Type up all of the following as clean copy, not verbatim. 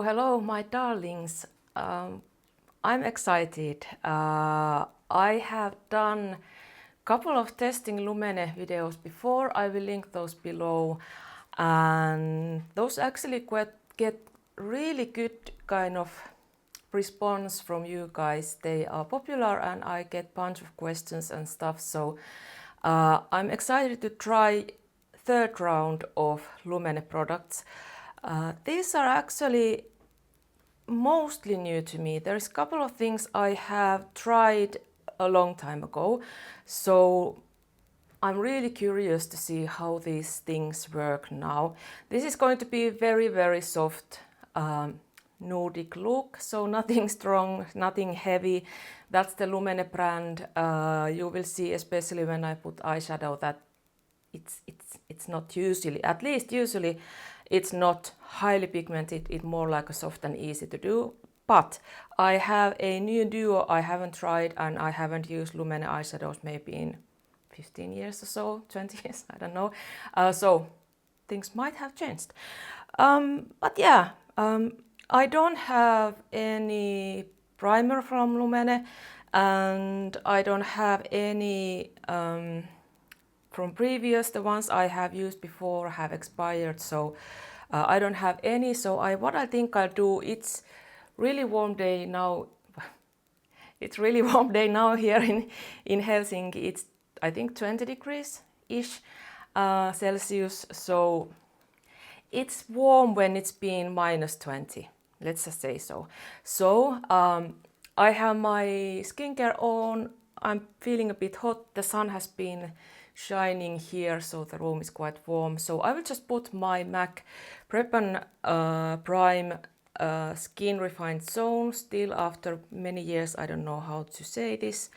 Hello, my darlings. I'm excited. I have done a couple of testing Lumene videos before. I will link those below. And those actually get really good kind of response from you guys. They are popular and I get a bunch of questions and stuff. So I'm excited to try third round of Lumene products. These are actually mostly new to me. There's a couple of things I have tried a long time ago, so I'm really curious to see how these things work now. This is going to be very, very soft Nordic look, so nothing strong, nothing heavy. That's the Lumene brand. You will see, especially when I put eyeshadow, that it's not usually, at least usually, it's not highly pigmented. It's more like a soft and easy to do. But I have a new duo I haven't tried, and I haven't used Lumene eyeshadows maybe in 15 years or so, 20 years, I don't know. So things might have changed. But yeah, I don't have any primer from Lumene, and I don't have any from previous. The ones I have used before have expired, so I don't have any. So what I think I'll do, it's really warm day now. It's really warm day now here in Helsinki. It's I think 20 degrees-ish Celsius. So it's warm when it's been -20. Let's just say so. So I have my skincare on. I'm feeling a bit hot. The sun has been shining here, so the room is quite warm. So I will just put my MAC Prep and Prime Skin Refined Zone, still after many years. I don't know how to say this.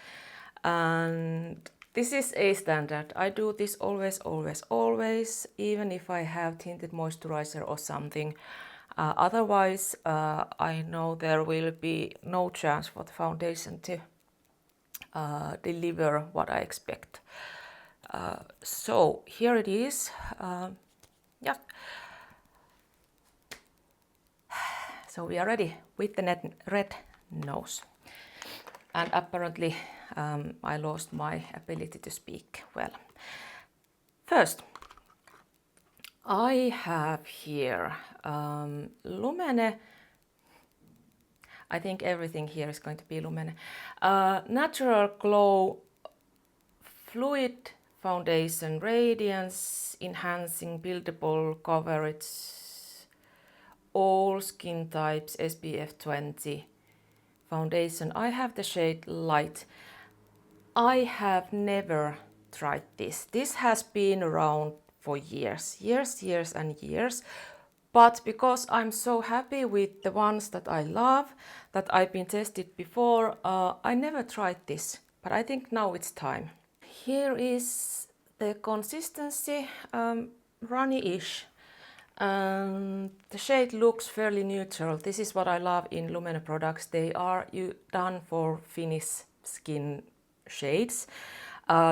And this is a standard. I do this always, always, always, even if I have tinted moisturizer or something. Otherwise, I know there will be no chance for the foundation to deliver what I expect. So here it is. Yeah. So we are ready with the red nose. And apparently I lost my ability to speak well. First, I have here Lumene. I think everything here is going to be Lumene. Natural Glow Fluid Foundation, Radiance Enhancing Buildable Coverage, all skin types, SPF 20 foundation. I have the shade Light. I have never tried this. This has been around for years and years. But because I'm so happy with the ones that I love, that I've been tested before, I never tried this. But I think now it's time. Here is the consistency, runny-ish. The shade looks fairly neutral. This is what I love in Lumene products. They are done for Finnish skin shades.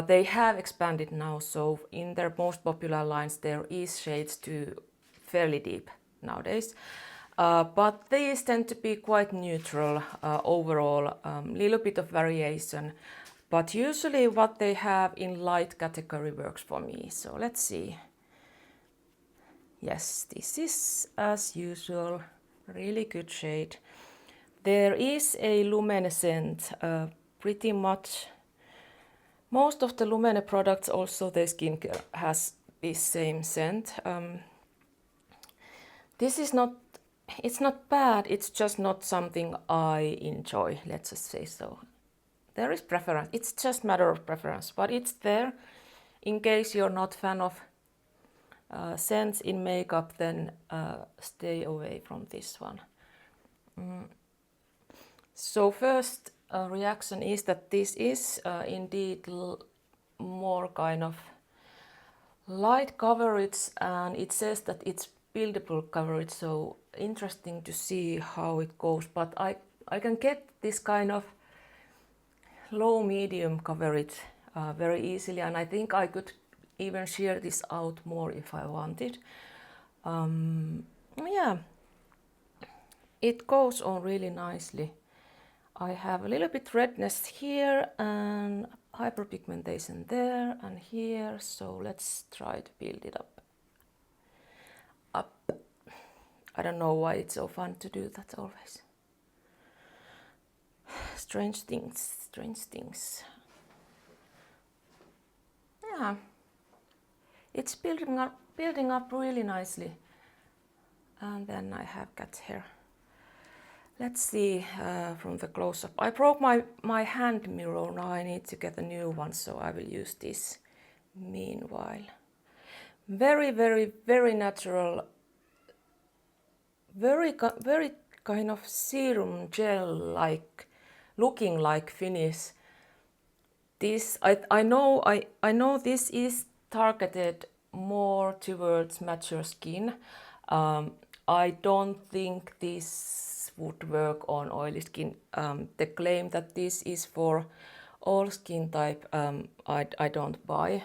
They have expanded now, so in their most popular lines there is shades to fairly deep nowadays. But these tend to be quite neutral overall, little bit of variation. But usually what they have in light category works for me. So let's see. Yes, this is as usual, really good shade. There is a Lumene scent, pretty much. Most of the Lumene products, also their skincare, has this same scent. This is not, it's not bad, it's just not something I enjoy, let's just say so. There is preference, it's just a matter of preference, but it's there. In case you're not a fan of scents in makeup, then stay away from this one. So first reaction is that this is indeed more kind of light coverage, and it says that it's buildable coverage, so interesting to see how it goes. But I can get this kind of low medium coverage very easily, and I think I could even shear this out more if I wanted. Yeah, it goes on really nicely. I have a little bit redness here and hyperpigmentation there and here, so let's try to build it up. I don't know why it's so fun to do that always. Strange things, strange things. Yeah, it's building up really nicely. And then I have cat hair. Let's see from the close-up. I broke my hand mirror, now I need to get a new one, so I will use this meanwhile. Very, very, very natural, very kind of serum gel-like, looking like finish. This I know this is targeted more towards mature skin. I don't think this would work on oily skin. The claim that this is for all skin type, I don't buy.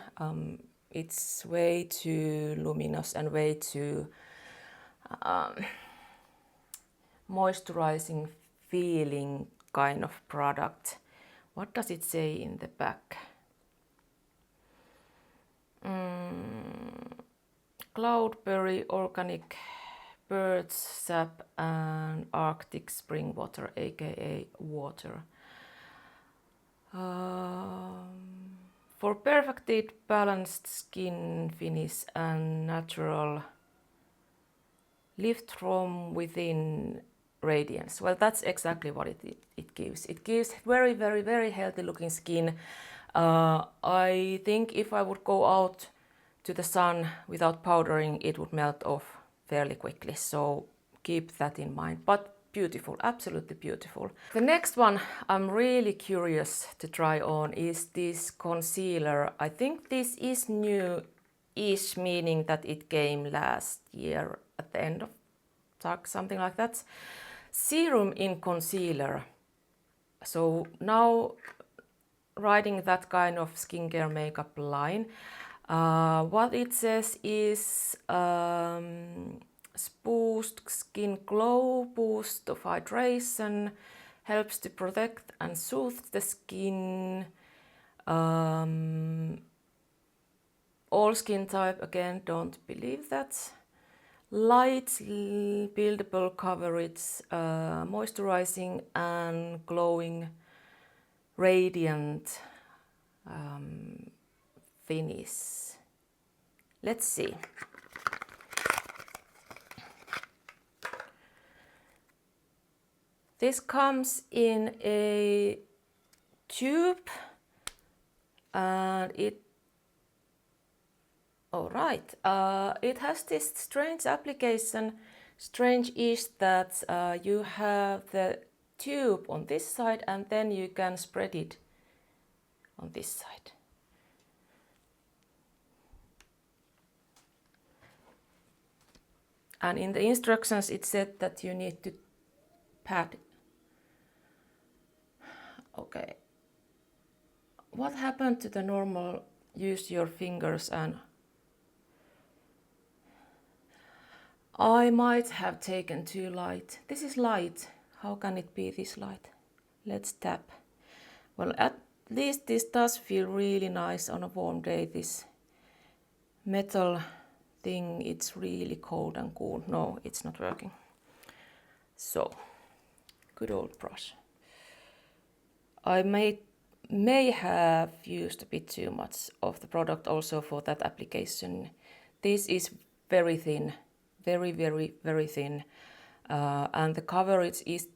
It's way too luminous and way too moisturizing feeling kind of product. What does it say in the back? Cloudberry, organic bird sap and Arctic spring water, aka water. For perfected balanced skin finish and natural lift from within radiance. Well, that's exactly what it gives. It gives very, very, very healthy looking skin. I think if I would go out to the sun without powdering, it would melt off fairly quickly. So keep that in mind. But beautiful, absolutely beautiful. The next one I'm really curious to try on is this concealer. I think this is new-ish, meaning that it came last year at the end of something like that. Serum in concealer. So now writing that kind of skincare makeup line. What it says is boost skin glow, boost of hydration, helps to protect and soothe the skin. All skin type, again, don't believe that. Light, buildable coverage, moisturizing and glowing, radiant finish. Let's see. This comes in a tube and it it has this strange application. Strange is that you have the tube on this side and then you can spread it on this side. And in the instructions it said that you need to pat. Okay. What happened to the normal use your fingers and I might have taken too light. This is light. How can it be this light? Let's tap. Well, at least this does feel really nice on a warm day. This metal thing, it's really cold and cool. No, it's not working. So, good old brush. I may have used a bit too much of the product also for that application. This is very thin. Very, very, very thin. And the coverage is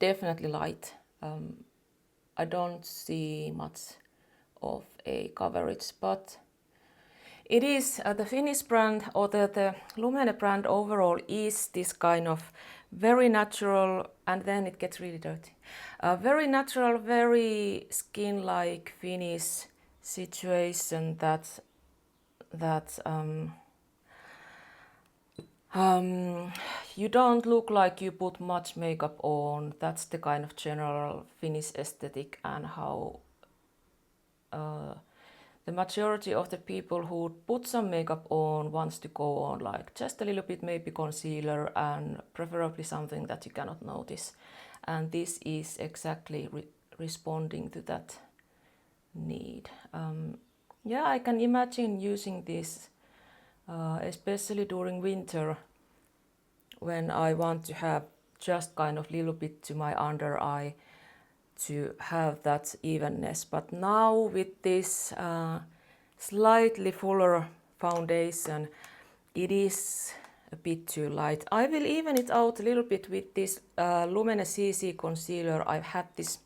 definitely light. I don't see much of a coverage, but it is the Finnish brand or the Lumene brand overall is this kind of very natural, and then it gets really dirty. Very natural, very skin-like finish situation that you don't look like you put much makeup on. That's the kind of general Finnish aesthetic and how the majority of the people who put some makeup on wants to go on like just a little bit maybe concealer and preferably something that you cannot notice. And this is exactly responding to that need. Yeah, I can imagine using this especially during winter when I want to have just kind of little bit to my under eye to have that evenness. But now with this slightly fuller foundation, it is a bit too light. I will even it out a little bit with this Lumene CC concealer. I've had this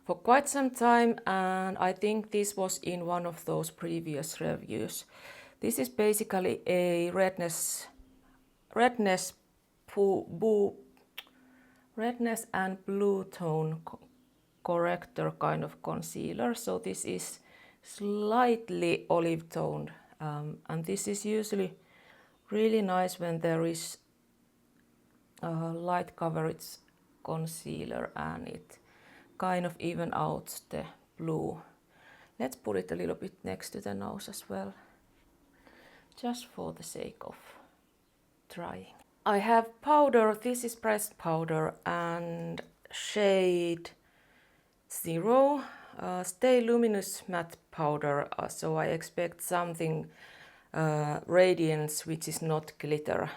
for quite some time and I think this was in one of those previous reviews. This is basically a redness and blue tone corrector kind of concealer. So this is slightly olive toned and this is usually really nice when there is light coverage concealer and it kind of even out the blue. Let's put it a little bit next to the nose as well, just for the sake of trying. I have powder, this is pressed powder and shade 0, Stay Luminous Matte Powder, so I expect something radiance which is not glitter.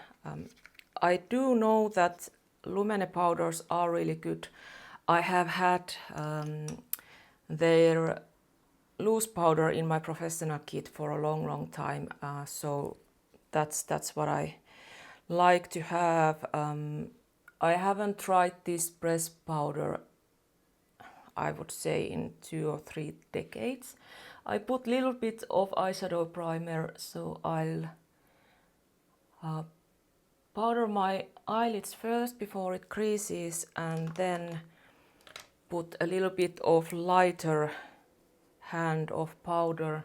I do know that Lumene powders are really good. I have had their loose powder in my professional kit for a long time, so that's what I like to have. I haven't tried this pressed powder, I would say, in 2 or 3 decades. I put a little bit of eyeshadow primer, so I'll powder my eyelids first before it creases and then put a little bit of lighter hand of powder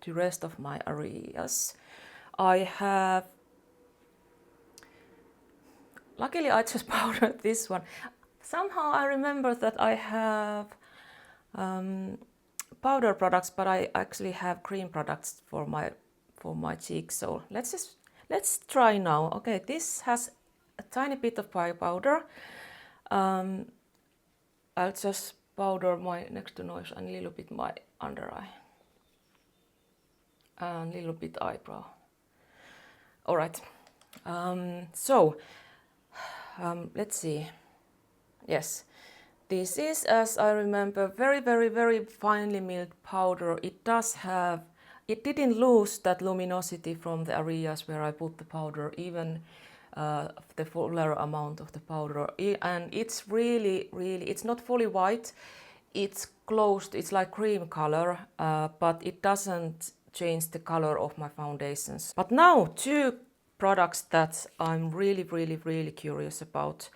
to rest of my areas. Luckily I just powdered this one. Somehow I remember that I have powder products, but I actually have cream products for my cheeks. So let's try now. Okay, this has a tiny bit of powder. I'll just powder my next to nose and a little bit my under eye and a little bit eyebrow. All right. Let's see. Yes, this is, as I remember, very finely milled powder. It didn't lose that luminosity from the areas where I put the powder, even the fuller amount of the powder. And it's really, it's not fully white. It's closed, it's like cream color, but it doesn't change the color of my foundations. But now 2 products that I'm really curious about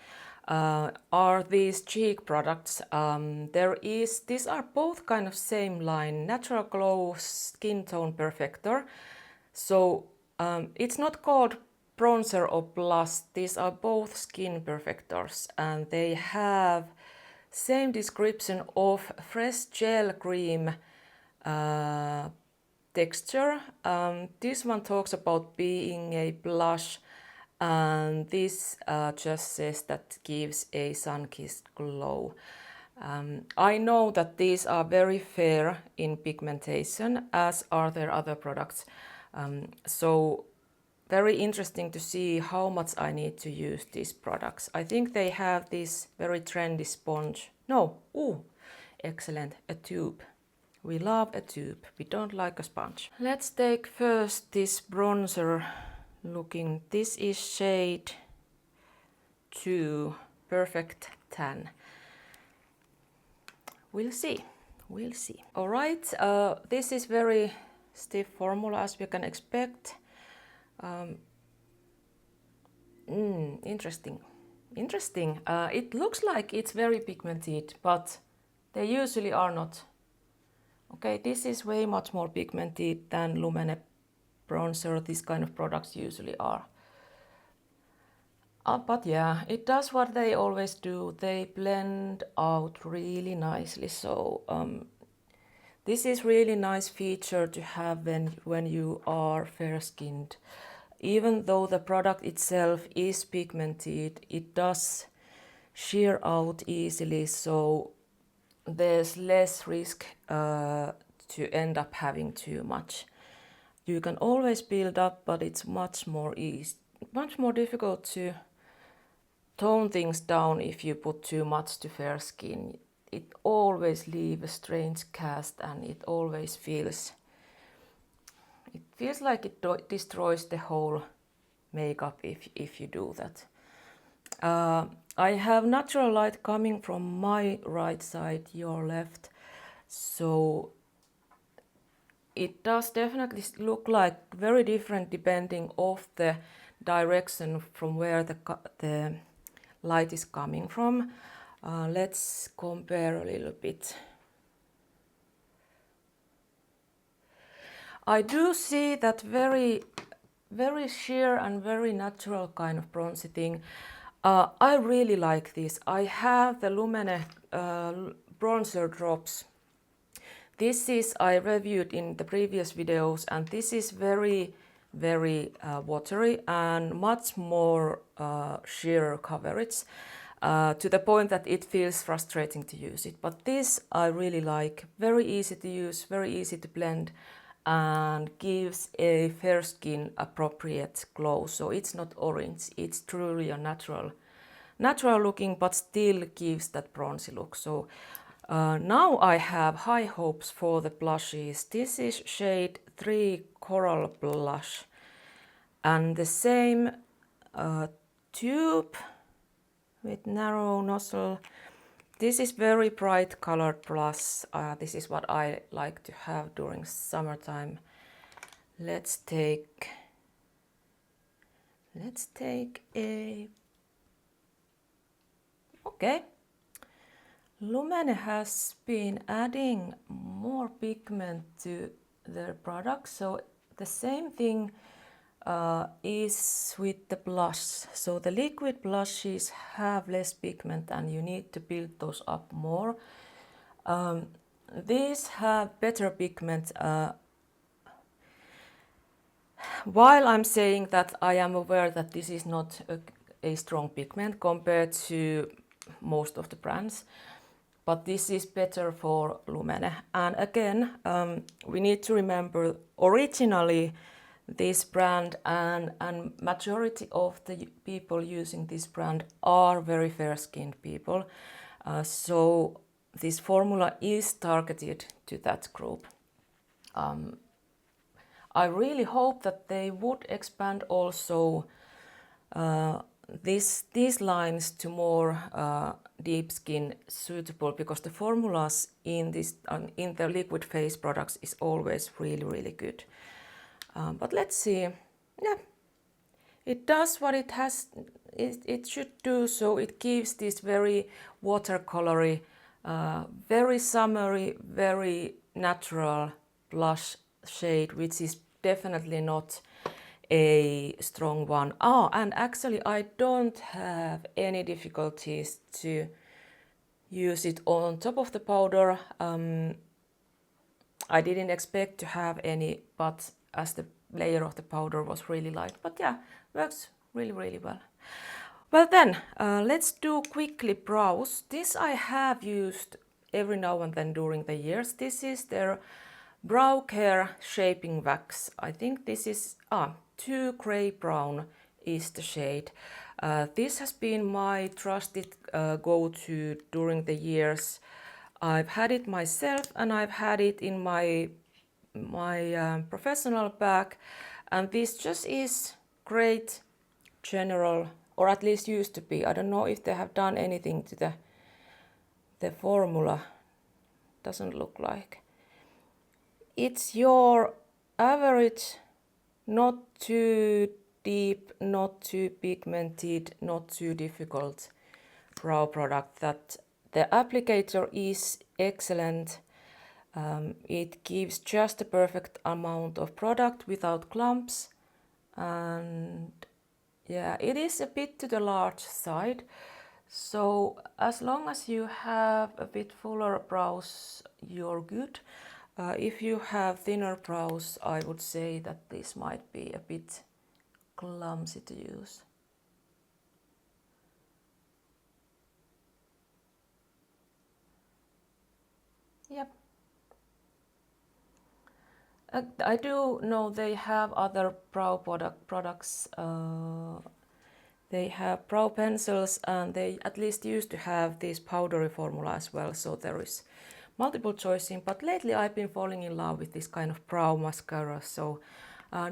are these cheek products. These are both kind of same line, Natural Glow Skin Tone Perfector. So it's not called bronzer or blush, these are both skin perfectors and they have same description of fresh gel cream texture. This one talks about being a blush and this just says that gives a sun-kissed glow. I know that these are very fair in pigmentation, as are their other products. So very interesting to see how much I need to use these products. I think they have this very trendy sponge. Excellent, a tube. We love a tube, we don't like a sponge. Let's take first this bronzer looking. This is shade 2, Perfect Tan. We'll see. All right, this is very stiff formula as we can expect. Interesting. It looks like it's very pigmented, but they usually are not. Okay, this is way much more pigmented than Lumene bronzer. These kind of products usually are. But yeah, it does what they always do. They blend out really nicely. So This is really nice feature to have when you are fair-skinned. Even though the product itself is pigmented, it does shear out easily, so there's less risk to end up having too much. You can always build up, but it's much more difficult to tone things down if you put too much to fair skin. It always leaves a strange cast, and it always feels like it destroys the whole makeup if you do that. I have natural light coming from my right side, your left, so it does definitely look like very different depending of the direction from where the light is coming from. Let's compare a little bit. I do see that very sheer and very natural kind of bronzy thing. I really like this. I have the Lumene bronzer drops. This is, I reviewed in the previous videos, and this is very watery and much more sheer coverage, to the point that it feels frustrating to use it. But this I really like. Very easy to use, very easy to blend, and gives a fair skin appropriate glow. So it's not orange, it's truly a natural looking, but still gives that bronzy look. So now I have high hopes for the blushes. This is shade 3 Coral Blush, and the same tube with narrow nozzle. This is very bright colored blush. This is what I like to have during summertime. Let's take a... Okay. Lumene has been adding more pigment to their products, so the same thing is with the blush. So the liquid blushes have less pigment and you need to build those up more. These have better pigment. While I'm saying that, I am aware that this is not a strong pigment compared to most of the brands, but this is better for Lumene. And again, we need to remember originally this brand and majority of the people using this brand are very fair-skinned people. So this formula is targeted to that group. I really hope that they would expand also these lines to more deep skin suitable, because the formulas in the liquid face products is always really good. But let's see. Yeah, it does what it should do. So it gives this very watercolory, very summery, very natural blush shade, which is definitely not a strong one. Oh, and actually I don't have any difficulties to use it on top of the powder. I didn't expect to have any, but as the layer of the powder was really light. But yeah, works really well. Well then, let's do quickly brows. This I have used every now and then during the years. This is their brow care shaping wax. I think this is 2 Grey Brown is the shade. This has been my trusted go-to during the years. I've had it myself and I've had it in my professional bag, and this just is great general, or at least used to be. I don't know if they have done anything to the formula. Doesn't look like. It's your average, not too deep, not too pigmented, not too difficult brow product that the applicator is excellent. It gives just the perfect amount of product without clumps, and yeah, it is a bit to the large side. So as long as you have a bit fuller brows, you're good. If you have thinner brows, I would say that this might be a bit clumsy to use. Yep. I do know they have other brow products. They have brow pencils, and they at least used to have this powdery formula as well, so there is multiple choices. But lately I've been falling in love with this kind of brow mascara, so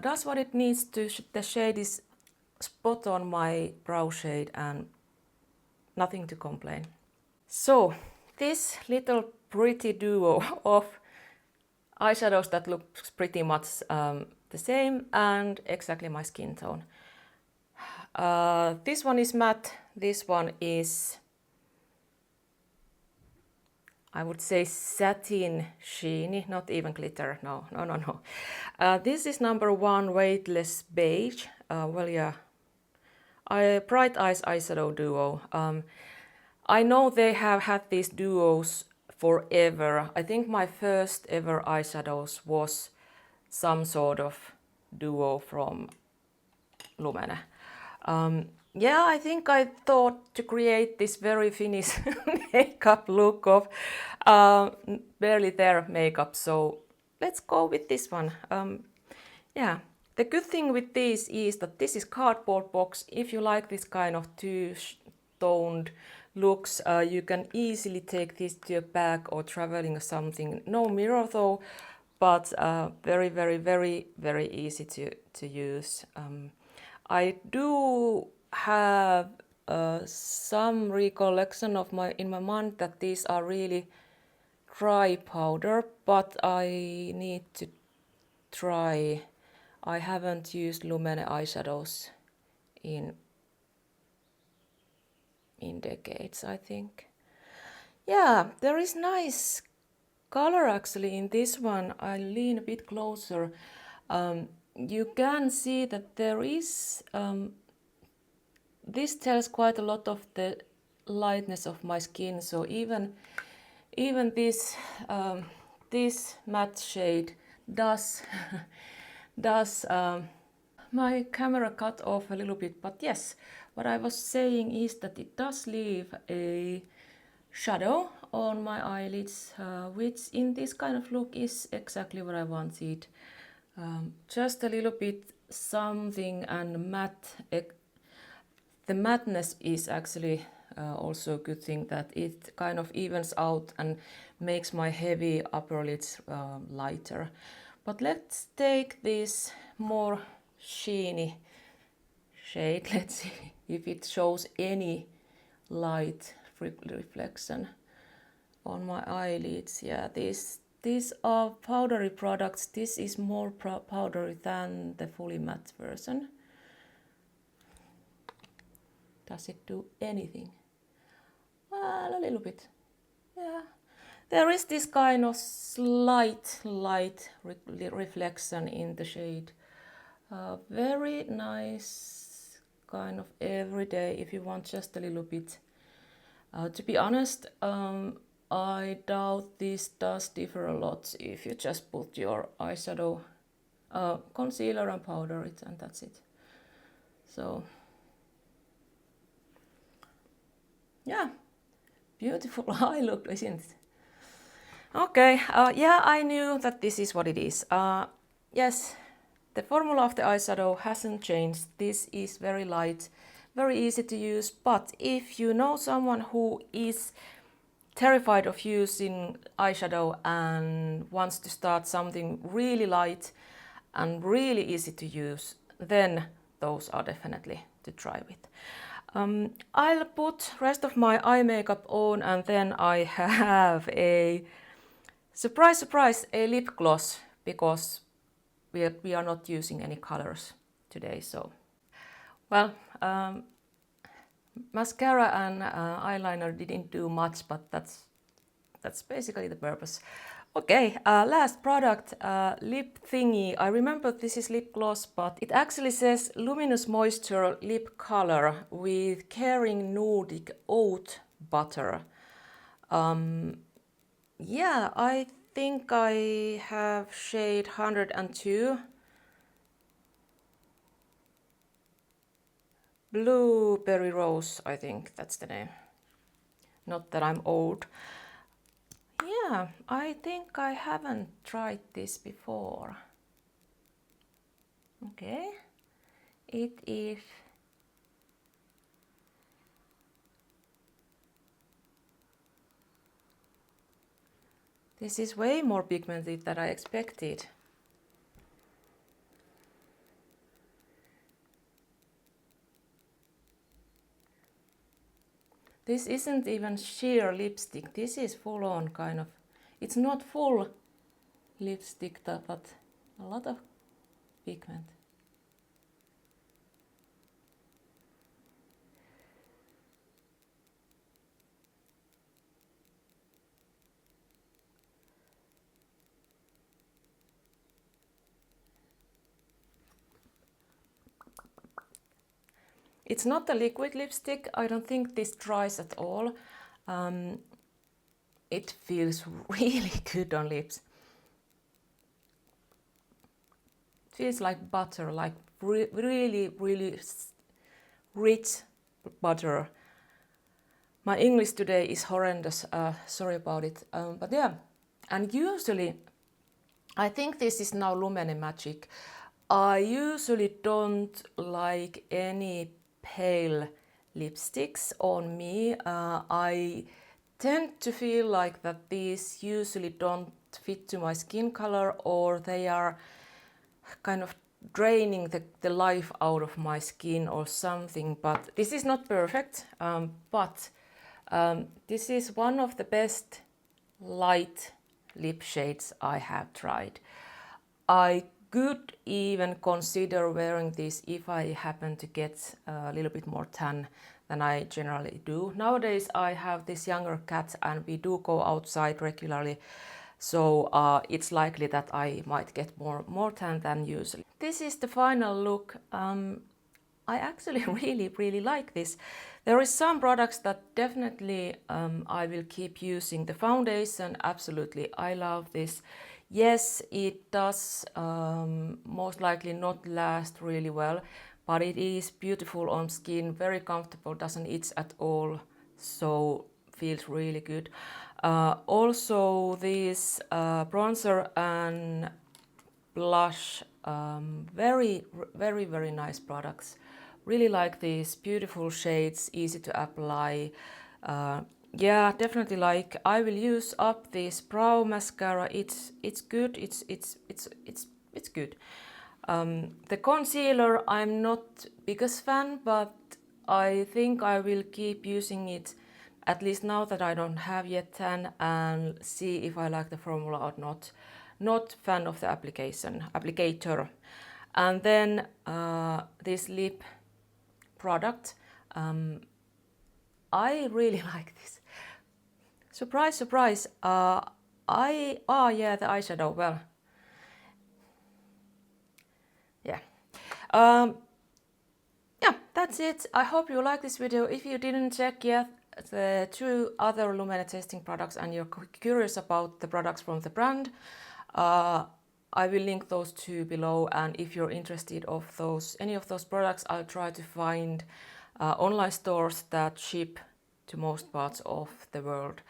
does what it needs to. The shade is spot on my brow shade and nothing to complain. So this little pretty duo of eyeshadows that looks pretty much the same and exactly my skin tone. This one is matte, this one is, I would say, satin sheeny, not even glitter, no. This is number 1 Weightless Beige, well yeah, Bright Eyes eyeshadow duo. I know they have had these duos forever. I think my first ever eyeshadows was some sort of duo from Lumene. Yeah, I think I thought to create this very Finnish makeup look of barely there makeup, so let's go with this one. Yeah, the good thing with this is that this is cardboard box. If you like this kind of two-toned looks, you can easily take this to your bag or traveling or something. No mirror though, but very easy to use. I do have some recollection of in my mind that these are really dry powder, but I need to try. I haven't used Lumene eyeshadows in decades, I think. Yeah, there is nice color actually in this one. I lean a bit closer. You can see that there is, this tells quite a lot of the lightness of my skin, so even this this matte shade does my camera cut off a little bit, but yes, what I was saying is that it does leave a shadow on my eyelids, which in this kind of look is exactly what I wanted. Just a little bit something and matte. The madness is actually also a good thing, that it kind of evens out and makes my heavy upper lids lighter. But let's take this more sheeny shade. Let's see if it shows any light reflection on my eyelids. Yeah, these are powdery products. This is more powdery than the fully matte version. Does it do anything? Well, a little bit. Yeah. There is this kind of slight light reflection in the shade. Very nice, kind of everyday if you want just a little bit. To be honest, I doubt this does differ a lot if you just put your eyeshadow, concealer and powder it, and that's it. So yeah, beautiful eye look, isn't it? Okay, yeah, I knew that this is what it is. Yes, the formula of the eyeshadow hasn't changed. This is very light, very easy to use, but if you know someone who is terrified of using eyeshadow and wants to start something really light and really easy to use, then those are definitely to try with. I'll put rest of my eye makeup on, and then I have a surprise, a lip gloss, because we are not using any colors today. So, well, mascara and eyeliner didn't do much, but that's basically the purpose. Okay, last product, lip thingy. I remember this is lip gloss, but it actually says Luminous Moisture Lip Color with Caring Nordic Oat Butter. Yeah, I think I have shade 102. Blueberry Rose, I think that's the name. Not that I'm old. Yeah, I think I haven't tried this before. Okay, it is. This is way more pigmented than I expected. This isn't even sheer lipstick. This is full on kind of, it's not full lipstick, but a lot of pigment. It's not a liquid lipstick. I don't think this dries at all. It feels really good on lips. It feels like butter, like really rich butter. My English today is horrendous, sorry about it. But yeah, and usually, I think this is now Lumene magic. I usually don't like any pale lipsticks on me. I tend to feel like that these usually don't fit to my skin color, or they are kind of draining the life out of my skin or something. But this is not perfect, but this is one of the best light lip shades I have tried. I could even consider wearing this if I happen to get a little bit more tan than I generally do. Nowadays I have this younger cat and we do go outside regularly, so it's likely that I might get more tan than usually. This is the final look. I actually really like this. There is some products that definitely I will keep using. The foundation, absolutely, I love this. Yes, it does most likely not last really well, but it is beautiful on skin, very comfortable, doesn't itch at all, so feels really good. Also this bronzer and blush, very nice products. Really like these beautiful shades, easy to apply. Yeah, definitely like. I will use up this brow mascara. It's good. It's good. The concealer, I'm not biggest fan, but I think I will keep using it at least now that I don't have yet tan, and see if I like the formula or not. Not fan of the applicator. And then this lip product. I really like this. Surprise, surprise. Yeah, the eyeshadow. Well, yeah. Yeah, that's it. I hope you like this video. If you didn't check yet the 2 other Lumene testing products and you're curious about the products from the brand, I will link those 2 below. And if you're interested of any of those products, I'll try to find online stores that ship to most parts of the world,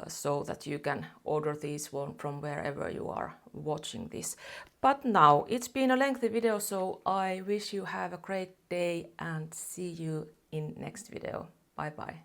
so that you can order these one from wherever you are watching this. But now it's been a lengthy video, so I wish you have a great day and see you in next video. Bye bye.